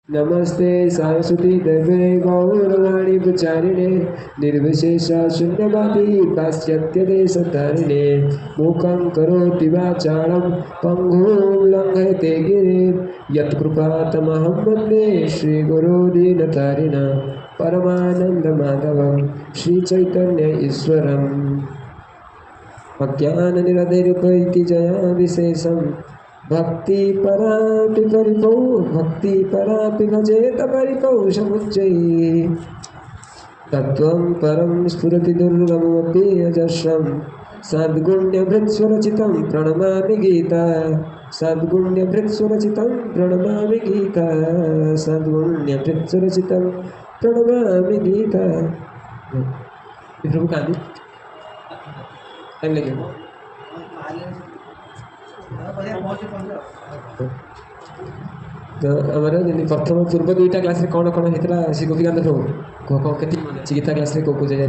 नमस्ते सरस्वती देवे गौरवाणी प्रचारिणे निर्विशेषा शून्यवादी पाश्चात्यदेशतारिणे मूकं करोति वाचालं पङ्गुं लङ्घयते गिरिं यत्कृपातमहं वन्दे श्रीगुरो दीनतारिणं परमानन्दमाधवं श्रीचैतन्य ईश्वरम् अज्ञाननिरतिरुपैति जया विशेषं भक्ति परापि परिपौ भक्ति परापि भजेत परिपौषमुच्चैः तत्त्वं परं स्फुरति दुर्गममपि अजस्रं सद्गुण्यभृत्स्वरचितं प्रणमामि गीता सद्गुण्यभृत्स्वरचितं प्रणमामि गीता सद्गुण्यभृत्स्वरचितं प्रणमामि गीता। प्रभु कांदी टाइम लगेगा। तो आमर जमी प्रथम पूर्व दुईटा क्लास कौन कौन होता श्री गोपीकांत प्रभु कह कह के मन अच्छी गीता क्लास कौ कौ जाए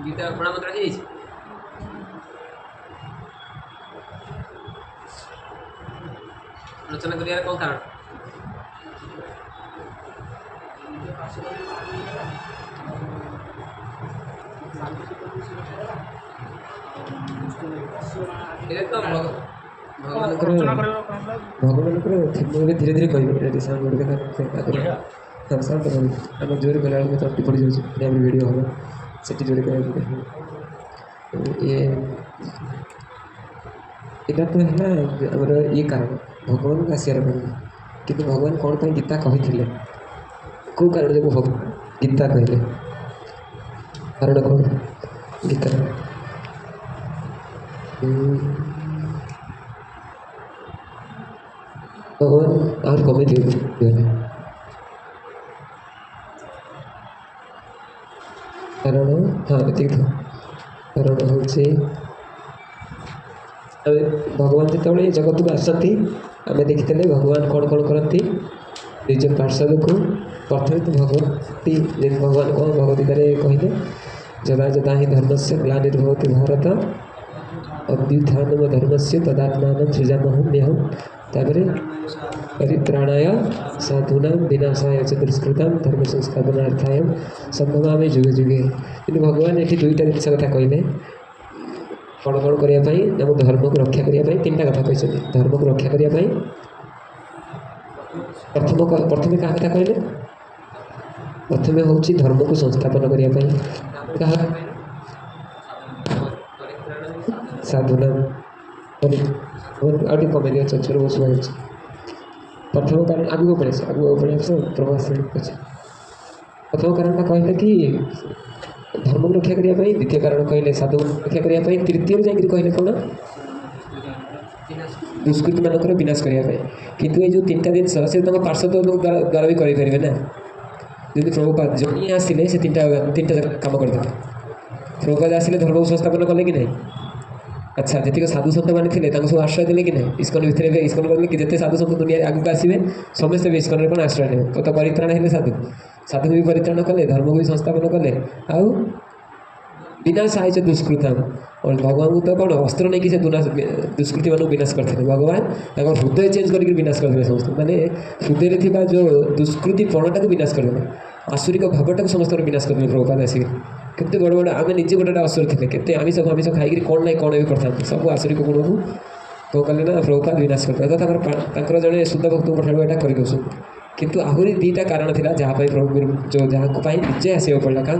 गीता प्रणाम रचना कर कौन कारण भगवान धीरे धीरे कह साउंड शांत आम जोर कला तंटी पड़ जाए वीडियो हम से जोड़े यहाँ तो है आमर ये कारण भगवान को आसार कि भगवान कौन पर गीता कही कौ कारण जो गीता कहले कारण कौन गीता भगवान और कमे दिए कारण हाँ ये कारण हूँ भगवान जो जगत को आसती आम देखी भगवान कौन कौन करती निज पार्षद को प्रथम तो भगवती भगवान कौन भगवतीकार कहले जदा जदा ही धर्म से ग्लानिर्भवति भारत अभ्युत्थानम धर्म से तदात्मान सृजामहम्यहम् तापर परित्राणाय साधूनां विनाशाय च दुष्कृतां धर्म संस्थापनार्थाय संभवामि जुगे जुगे। कि भगवान ये दुईटा जिस कथा कहले कौन कौन करने आम धर्म को रक्षा करने तीन टा कथा कहते धर्म को रक्षा करने प्रथम क्या कथा कहले प्रथम हूँ धर्म को संस्थापन करने साधुना आगे कमे चर बस प्रथम कारण आगे पड़े प्रभास प्रथम कारण कहले कि धर्म को रक्षा करने द्वितीय कारण कहले साधु रक्षा करने तृतीय जाकर कहले कौन दुष्कृति मानकर विनाश करने किंतु ये जो तीन टा जिन से पार्षद द्वारा भी करें ना जब प्रभुपाद जमी आसिले से तीन टा कम करदे प्रभुपाद आसिले धर्म को संस्थापन कले कि नहीं। अच्छा जी साधु सन्त मैंने थे सब आश्रय देले कि नहीं इस्कन भितर इस्कन कहले कि जिते साधु सन्त दुनिया आगे आसवे समस्ते भी इस्कन कौन आश्रय ने तो परित्राण है साधु साधु भी परित्राण कले धर्म को भी संस्थापन कले आउ विनाश आय दुष्कृताम और भगवान को तो कौन अस्त्र नहीं कि दुष्कृति मान विनाश करते भगवान हृदय चेंज करके विनाश करते समस्त माने हृदय जो दुष्कृति प्रणटा को विनाश करदे आसुरिक भावटा को समस्त विनाश करदे प्रभुपाद आसिक केते बड़ बड़ आम निजे गोटे असुर थे केते आमिष खाई कौन ना कौन भी करता सब आसुरिक गुण को तो कले ना प्रभुपाद विनाश करते तो जड़े शुद्ध भक्त पठाड़ यहाँ कर किंतु आहरी दीटा कारण था जहाँपाई प्रभु जो जहाँ निजे आसवा पड़ा क्या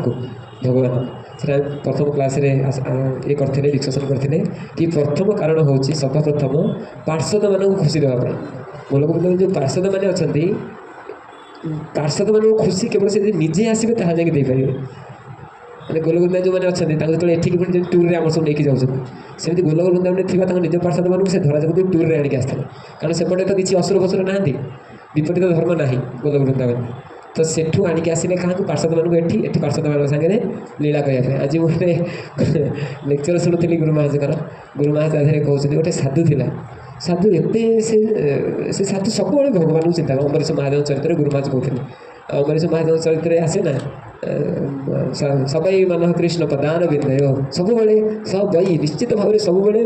भगवान से प्रथम क्लास ये करते डिस्कसन करते कि प्रथम कारण हूँ सर्वप्रथम पार्षद मान खुशी देवाई मूल जो पार्षद मैंने अच्छा पार्षद मान खुशी केवल से निजे आसवे ताहा जाके देपारे मैंने गोलगोविंदा जो मैंने अच्छा जो एठिक टूर में आम सब लेकिन जाऊँ सेमती गोलगोविंदा मैंने थी निज पार्षद मानक से धरा जगत टूर में आणिक आसते कारण सेपटे तो किसी असुर फसुर ना विपरीत धर्म ना गोलगोविंदा मैंने तो सेठू आणिक आसिले क्या पार्षद मानक एठी पार्षद मान सागे लीला करने आज मुझे लेक्चर शुणुली गुरु महाराज गुरु महाराज कहते गोटे साधु थिला साधु एते से साधु सब भगवान चिंता अमरीश महादेव चरित्र गुरु महाराज कहते अमरीश महादेव चरित्र आसे ना सबै मन कृष्ण पदान विनय सबुबले सबै निश्चित भाव में सबुबले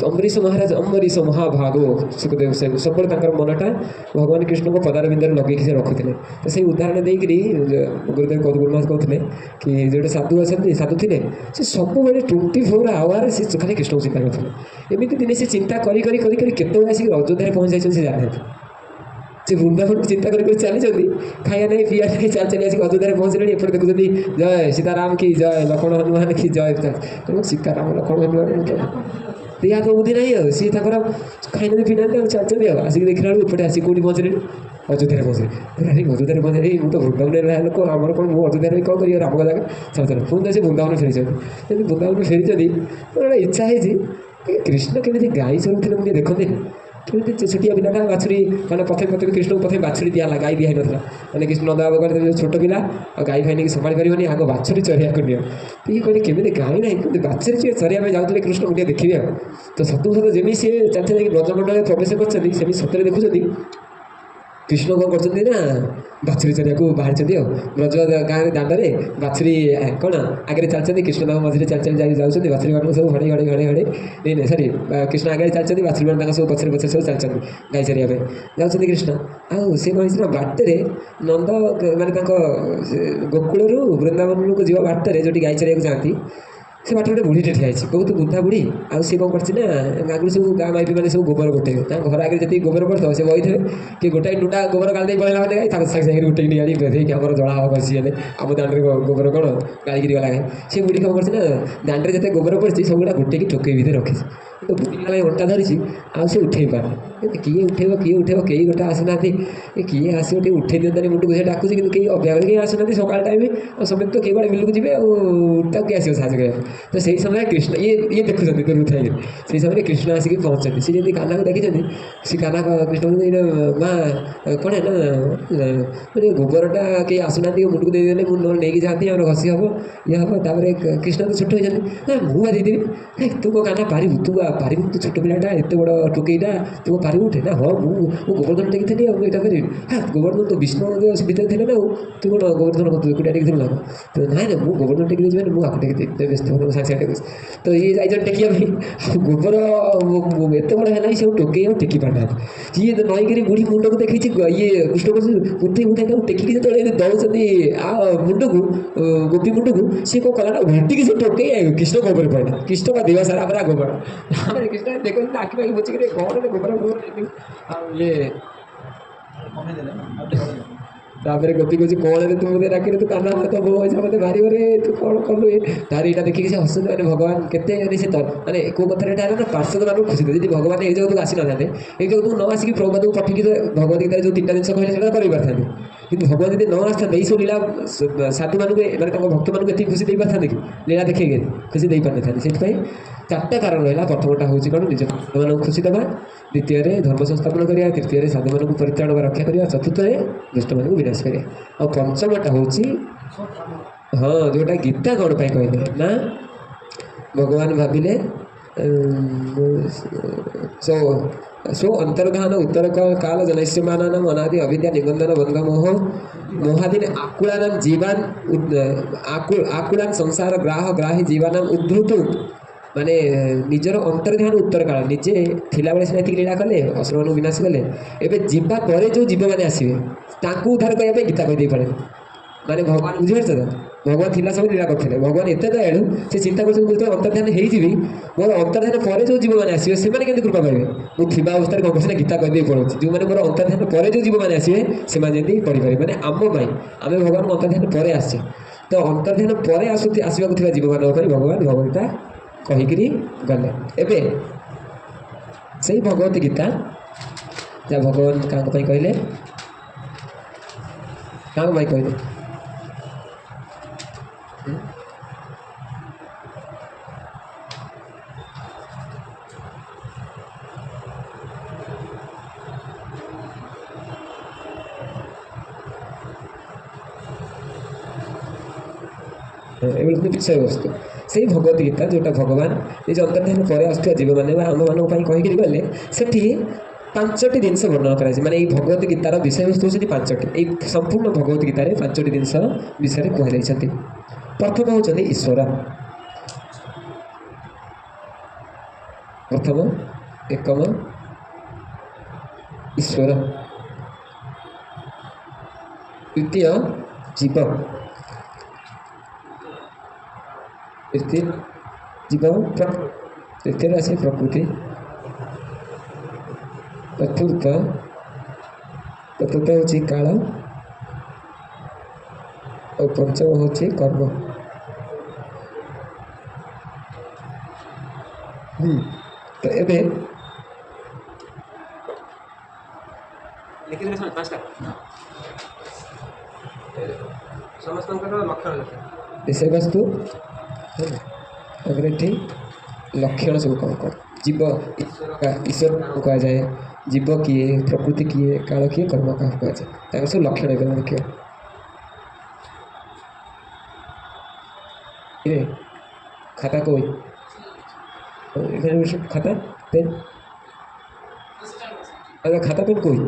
अम्बरीश महाराज अम्बरीश महाभागो सुखदेव से सब मनटा भगवान कृष्ण को पदार बिंदर लगे से रखुले तो से उदाहरण देकर गुरुदेव गुरुनाथ कहते कि जो साधु अच्छा साधु थे से सब 24 आवर से खाली कृष्ण को चिंता करते एमती दिने से चिंता करी केत आसिक अयोध्या पहुँच जाए से जाने से वृंदावन चिंता कर चली खाया नहीं पिया नहीं चल चली आसिक अयोध्या पहुँचले एपटे देखुଛନ୍ତି जय सीताराम की जय लक्ष्मण हनुमान की जय सीताराम लक्ष्मण हनुमान या तो बुद्धि नहीं सी खाई ना पीना चलते आसिक देखला एपटे आसिक कौटी पहुँचले अयोध्या पहुँचे अरे अयोध्या पहुँचे मुझे तो वृंदावन लोक आमर कौन मुझे अयोध्या कौन कर राम जगह चल चल पुणी से वृंदावन फेरी वृंदावन फेरी गोटे इच्छा है कृष्ण केमी गाई चलुले मुझे देखते केमी छोटिया पिलाटा बाछुरी मैंने प्रथम कृष्ण को प्रथम बाछुरी दिहला गाई दिखाई नाला मैंने कृष्ण नंदा बाबा छोट पिला और गाई फाई नहीं संभाली पारे आग बाछुरी चरिया कर नियो ये कहले केमी गाई ना बाछुरी चरिया जाते कृष्ण को देखिए तो सतु सत जमी सी चलते ब्रजमंडल प्रवेश कर सतरे देखुं कृष्ण कौन कर बाछुरी चरिया को बाहर ब्रज गाँव दाण्डे बाछुरी कौन आगे चलते कृष्ण मझे चल चल जाऊँच बाछुरी मान सब हड़े हड़े हड़े हड़े नहीं नहीं सरी कृष्ण आगे चलते बाछुरी मान सब पछे पछे सब चलते गाई चरिया जाऊँच कृष्ण आउ सी कहीं बाटे नंद माने गोकुल वृंदावन को जीवा बाटे जो गाई चरिया जाती से बाट गोटे बुढ़ीटे ठिया बहुत बुढ़ा बुढ़ी आउ सी कौन कर सब गाँ माइपी मैंने सब गोबर गोटे घर आगे जी गोबर पड़ता से बही थे कि गोटाए टूटा गोबर गाड़ी पड़ा मैंने गाई सागे सागे गोटे नहीं आनी बेधे आम जला हम बसी आम दाण्ड गोबर कौन गाड़ी गला गाय से बुढ़ी कौन कर दाण्ड जिते गोबर पड़ी सब गुड़ा गोटे की टोकई भितर रखी तो बुढ़ी अंटा धरी आउ से उठे पारे किए उठेब कई गोटे आसना किए आस उठे दिखाते मुंड को डाकुच कि कई अभ्यास कहीं आसना सकाल टाइम और समय तो कई बार बिलू जी उठा आस साहय तो सही समय कृष्ण ये देखुं दूर था से समय कृष्ण आसिक पहुँचते सी जब काना को देखी सी काना कृष्ण माँ कौन है ना मैंने गोबरटा कहीं आसुना मुंड को देदेले मुझे नहीं जाती और घसी हम ये हम तापर कृष्ण तो छोट हो जाते ना मुझे देदेवी तू को काना पारू तू पारू तू छोट पिलाटा एत बड़ टोकईटा तू पारू उठे ना हाँ मुझे गोवर्धन टेकी थी यहाँ करें गोवर्धन तो विष्णु भितर थे ना तू कौन गोवर्धन एकुटिया टेकी ना तो ना ना मुझे गोवर्धन टेकी देवी मुझे आपको टेकी व्यस्त साक्षात तो ये जाइए टेकिया गोबर एत बड़ा है से टोकई और टेकी पाना ये नईकरी बुढ़ी मुंड को देखी ये कृष्ण को उठे उठे टेकिक जो दौरान मुंड को गोपी मुंड को सी कौन कला घंटी से टोकई कृष्ण गोबर पड़ा कृष्ण का देवा सारा पूरा गोबर कृष्ण देखो आखि पाखि बुझे कौन गोबर ये तापर गोपी कह कौन तू मुझे डाक तू काना हाथ बो मत मार तू कौन कलु तार यहाँ देखिए से हस मैंने भगवान केते से माने कौ कथा ना पार्षद मान खुशी थे भगवान ये जगह आसी ना था ये जगह तू न आसिक प्रभुपाद को पठिकी भगवद गीतार जो 3टा जिन कहले कर पारे कि भगवान जब न आसता यही सब लीला साधु मानक मैंने भक्त मानक ये खुशी दे पारे कि लीला देखिए खुशी दे पारि था से 4टा कारण रहा प्रथमटा हूँ कौन निज भक्त मान खुशी देवा द्वितीय धर्म संस्थापन करा तृतीय साधु मान परित्राण रक्षा करा चतुर्थ दुष्ट मान विनाश करा और पंचमटा हूँ हाँ जोटा गीता कौन पाई कहले ना भगवान भाविले सो अंतर्धान उत्तर काल जनस्यमान अनादि अविद्या निबंधन बंध मोह मोहादीन आकुलान जीवान आकुलान संसार ग्राह ग्राही जीवान उद्धृत माने निजर अंतर्ध्यान उत्तर काल निजे थिला बेले से लीला कले असुर मान विनाश कले एवं जीवा पर जो जीव मैंने आसवे ताकू उद्धार करने गीता कहीदे पारे माने भगवान बुझीपार तो भगवान थिला सब लीला करते भगवान एत दयालु से चिंता कर अंतर्ध्यान होती मोर अंतर्ध्यान पर जो जीव मैंने आसवे से कृपा पाइबे मुझे अवस्था कौन कर गीता कहीदे पड़ो जो मैंने मोर अंतर्ध्यान पर जो जीव मैंने आसवे से जमी पढ़ी पारे आम आम भगवान अंतर्ध्यान पर आसे तो अंतर्ध्यान पर आसवाक जीव मान भगवान भगवता कहीकि गले एबे से भगवत गीता जहाँ भगवान क्या कहले क्या कहले विषय वस्तु से भगवत गीता जोटा भगवान निज अंतर्ध्यान पर आसुवा जीव मैंने आम मान कहीकि गले से ପାଞ୍ଚଟି ଜିନିଷ ବର୍ଣ୍ଣନା କରାଯାଇଛି ମାନେ ଏଇ ଭଗବତ ଗୀତାର ବିଷୟବସ୍ତୁ ହେଉଛନ୍ତି ପାଞ୍ଚଟି ଏଇ ସମ୍ପୂର୍ଣ୍ଣ ଭଗବତ ଗୀତାରେ ପାଞ୍ଚଟି ଜିନିଷ ବିଷୟରେ କୁହାଯାଇଛନ୍ତି। ପ୍ରଥମ ହେଉଛନ୍ତି ଈଶ୍ୱର ପ୍ରଥମ ଏକମ ଈଶ୍ୱର ଦ୍ୱିତୀୟ ଜୀବ ତୃତୀୟ ଜୀବ ତୃତୀୟରେ ଆସେ ପ୍ରକୃତି ଚତୁର୍ଥ ହେଉଛି କାଳ ଆଉ ପଞ୍ଚମ ହେଉଛି କର୍ମ। ତ ଏବେ ସମସ୍ତଙ୍କର ବିଷୟବସ୍ତୁ ତାପରେ ଏଠି ଲକ୍ଷଣ ସବୁ କ'ଣ କ'ଣ ଜୀବ ଈଶ୍ୱର କୁହାଯାଏ ଜୀବ କିଏ ପ୍ରକୃତି କିଏ କାଳ କିଏ କର୍ମ କାହାକୁ କୁହାଯାଏ ତାଙ୍କର ସବୁ ଲକ୍ଷଣ ଏବେ ଦେଖିବା। খাতা কই এখানে খাতা পেন আচ্ছা খাতা পেন কই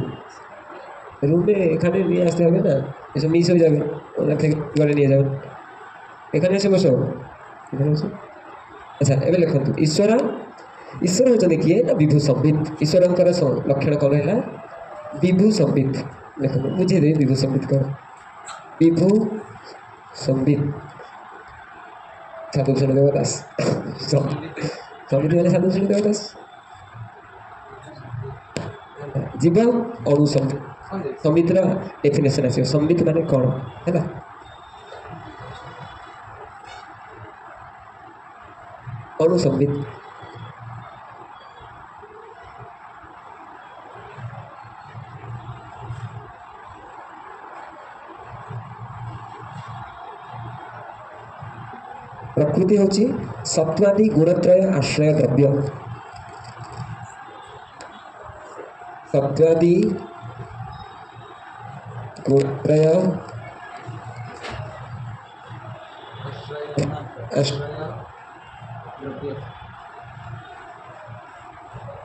রুমে এখানে নিয়ে আসতে হবে না এসব মিস হয়ে যাবে ওনার থেকে ঘরে নিয়ে যাবেন এখানে এসে বসো এখানে বসো। আচ্ছা এবার লেখন্তু ଈଶ୍ୱର ହେଉଛନ୍ତି କିଏ ନା ବିଭୁ ସମ୍ବିତ ଈଶ୍ୱରଙ୍କର ଲକ୍ଷଣ କ'ଣ ହେଲା ବିଭୁ ସମ୍ବିତ ଲେଖନ୍ତୁ ବୁଝେଇଦେବି ବିଭୁ ସମ୍ବିତ କ'ଣ ବିଭୁ ସମ୍ବିତ ସାଧୁଭୂଷଣ ଦେବଦାସ ସମ୍ବିତ ମାନେ ସାଧୁଭୂଷଣ ଦେବଦାସ ଜୀବ ଅନୁସମ୍ବିତ ସମ୍ବିତର ଡେଫିନେସନ୍ ଆସିବ ସମ୍ବିତ ମାନେ କ'ଣ ହେଲା ଅନୁସମ୍ବିତ प्रकृति हूँ सत्वादि गुणत्रय आश्रय द्रव्य सत्वादि गुणत्रय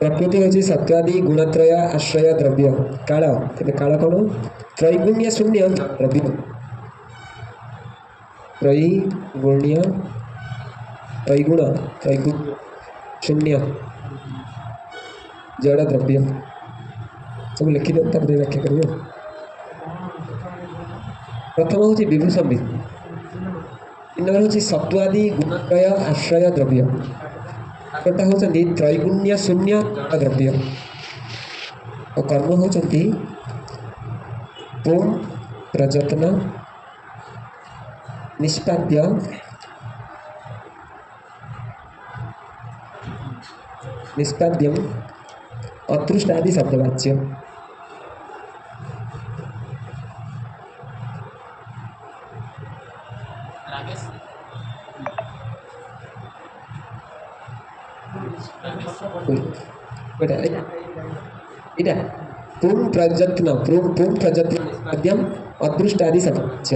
प्रकृति हूँ सत्वादि गुणत्रय आश्रय द्रव्य काल काल कौन त्रैगुण्य शून्य द्रव्य त्रैगुण्य त्रैगुण शून्य जड़ द्रव्य सब लिखिद व्याख्या कर प्रथम हूँ विभू संबित नंबर हूँ सत्वादि गुणत्रय आश्रय द्रव्य आगटा हूँ त्रैगुण्य शून्य जड़ द्रव्य और कर्म हूँ पुम प्रयत्न निष्पाद्य निष्पाद्यम अतृष्टादि शब्दवाच्य पूर्ण प्रयत्न निष्पाद्यम अतृष्टादि शब्दवाच्य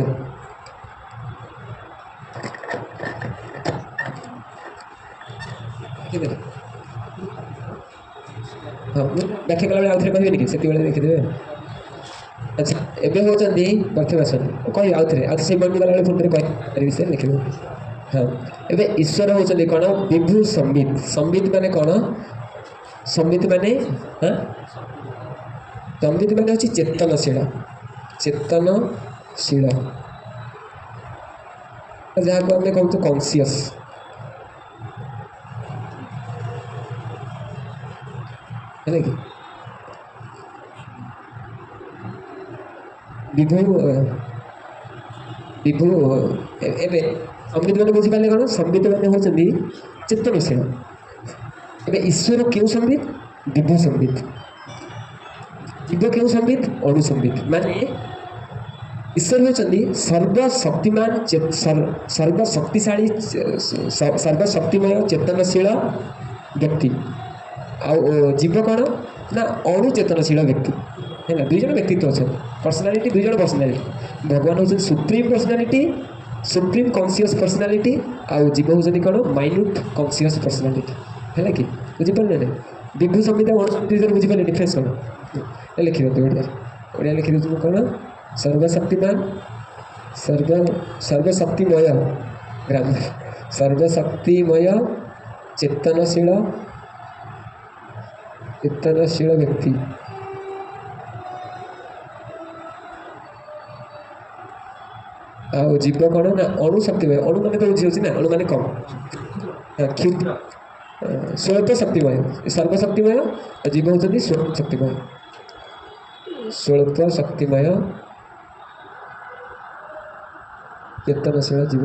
व्याख्या कला आउ थे कहे कि से देखीदे। अच्छा एवं होती बर्थमासन कह आउ थे से बन गला पुणी कह विषय लिखे हाँ एवं ईश्वर होती कौन विभू संबित संबित माने कौन संबित माने हाँ संबित माने हूँ चेतनशील चेतनशील जहाँ को आम कहूँ कॉन्सियस है कि विभू विभू एवं संबित मैंने बुझीपारे कौन संबित मैंने होती चेतनशील एवं ईश्वर क्यों संबित विभू संबित जीव क्यों संबित अणुसंबित माने ईश्वर होती सर्वशक्तिमान सर्वशक्तिशाली सर्वशक्तिमय चेतनशील व्यक्ति जीव कौन ना अणुचेतनशील व्यक्ति है ना दुई जन व्यक्तित्व अच्छा पर्सनालीटी दुई जन पर्सनालीटी भगवान हूँ supreme personality supreme conscious personality आउ जीव हूँ कौन माइन्यूट कॉन्सियस पर्सनालीटी है कि बुझीपारे ना विभु संहिता अनुसूचित बुझिपारे डिफरेन्स कौन लिखि ओडिया ओडिया लिखि दूँ कौन सर्वशक्तिमान सर्वशक्तिमय ग्राम सर्वशक्तिमय चेतनशील व्यक्ति ଆଉ ଜୀବ କ'ଣ ନା ଅଣୁ ଶକ୍ତିମୟ ଅଣୁ ମାନେ ତ ବୁଝିହେଉଛି ନା ଅଣୁ ମାନେ କମ୍ କ୍ଷୁଦ୍ର ସ୍ୱଳ୍ପ ଶକ୍ତିମୟ ସର୍ବଶକ୍ତିମୟ ଜୀବ ହେଉଛନ୍ତି ସ୍ୱଳ୍ପ ଶକ୍ତିମୟ ଚେତନଶୀଳ ଜୀବ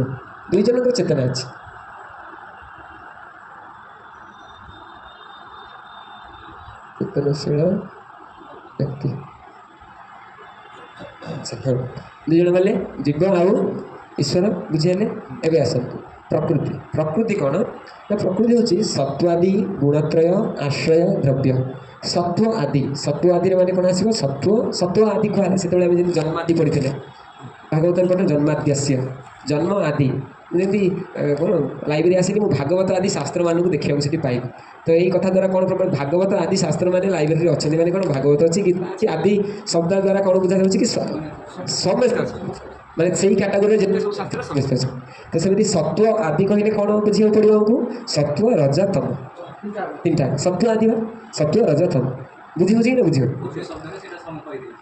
ଦୁଇ ଜଣଙ୍କର ଚେତନା ଅଛି ଚେତନଶୀଳ ବ୍ୟକ୍ତି ହଁ ଦୁଇ ଜଣ ଗଲେ ଜୀବ ଆଉ ଈଶ୍ୱର ବୁଝିହେଲେ ଏବେ ଆସନ୍ତୁ ପ୍ରକୃତି କ'ଣ ନା ପ୍ରକୃତି ହେଉଛି ସତ୍ୱାଦି ଗୁଣତ୍ରୟ ଆଶ୍ରୟ ଦ୍ରବ୍ୟ ସତ୍ୱ ଆଦିରେ ମାନେ କ'ଣ ଆସିବ ସତ୍ୱ ଆଦି କୁହାହେଲା ସେତେବେଳେ ଆମେ ଯେମିତି ଜନ୍ମାଦି ପଢ଼ିଥିଲେ ଭାଗବତରେ ପଢ଼େ ଜନ୍ମାଦ୍ୟସ୍ୟ ଜନ୍ମ ଆଦି ଯେମିତି କ'ଣ ଲାଇବ୍ରେରୀ ଆସିଲି ମୁଁ ଭାଗବତ ଆଦି ଶାସ୍ତ୍ରମାନଙ୍କୁ ଦେଖିବାକୁ ସେଠି ପାଇବି ତ ଏଇ କଥା ଦ୍ୱାରା କ'ଣ ଭାଗବତ ଆଦି ଶାସ୍ତ୍ରମାନେ ଲାଇବ୍ରେରୀରେ ଅଛନ୍ତି ମାନେ କ'ଣ ଭାଗବତ ଅଛି ଗୀତା ଅଛି ଆଦି ଶବ୍ଦ ଦ୍ୱାରା କ'ଣ ବୁଝାଯାଉଛି କି ସମସ୍ତେ ଅଛନ୍ତି ମାନେ ସେଇ କ୍ୟାଟାଗୋରୀରେ ଯେତେ ସବୁ ଶାସ୍ତ୍ର ସମସ୍ତେ ଅଛନ୍ତି ତ ସେମିତି ସତ୍ୱ ଆଦି କହିଲେ କ'ଣ ବୁଝିବାକୁ ପଡ଼ିବ ଆମକୁ ସତ୍ୱ ରଜ ତମ ତିନିଟା ସତ୍ୱ ଆଦି ବା ସତ୍ୱ ରଜ ତମ ବୁଝିହେଉଛି କି ନା ବୁଝିବ